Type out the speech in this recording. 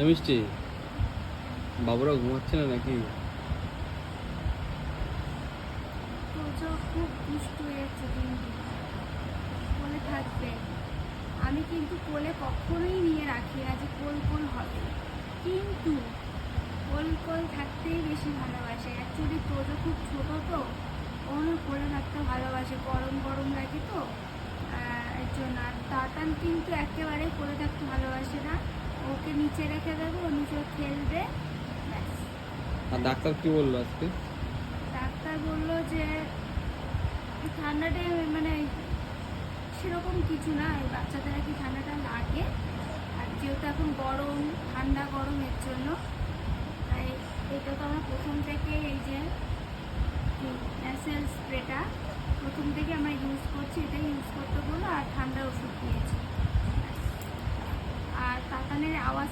মিষ্টি, বাবুরা ঘুমাচ্ছে না নাকি? তোজো খুব দুষ্ট হয়ে যাচ্ছে দিন দিন, কোলে থাকবে। আমি কিন্তু কোলে কখনোই নিয়ে রাখি না যে কোল কোল হবে, কিন্তু কোল কোল থাকতেই বেশি ভালোবাসে। অ্যাকচুয়ালি তোজো খুব ছোট তো, ওর কোলে থাকতে ভালোবাসে, গরম গরম লাগে তো এর জন্য। আর তাতান কিন্তু একেবারে কোলে থাকতে ভালোবাসে না, ওকে নিচে রেখে দেবো, ও নিচে খেলবে ব্যাস। আর ডাক্তার কি বললো আজকে? ডাক্তার বললো যে ঠান্ডাটাই মানে সেরকম কিছু না, এই বাচ্চাদের আর কি ঠান্ডাটা লাগে, আর যেহেতু এখন গরম, ঠান্ডা গরম এর জন্য। তাই এটা তো আমরা প্রথম থেকে এই যে ন্যাসেল স্প্রেটা প্রথম থেকে আমরা ইউজ করছি, এটাই ইউজ করতে বলো, আর ঠান্ডার ওষুধ দিয়েছি। আর তাতানের আওয়াজ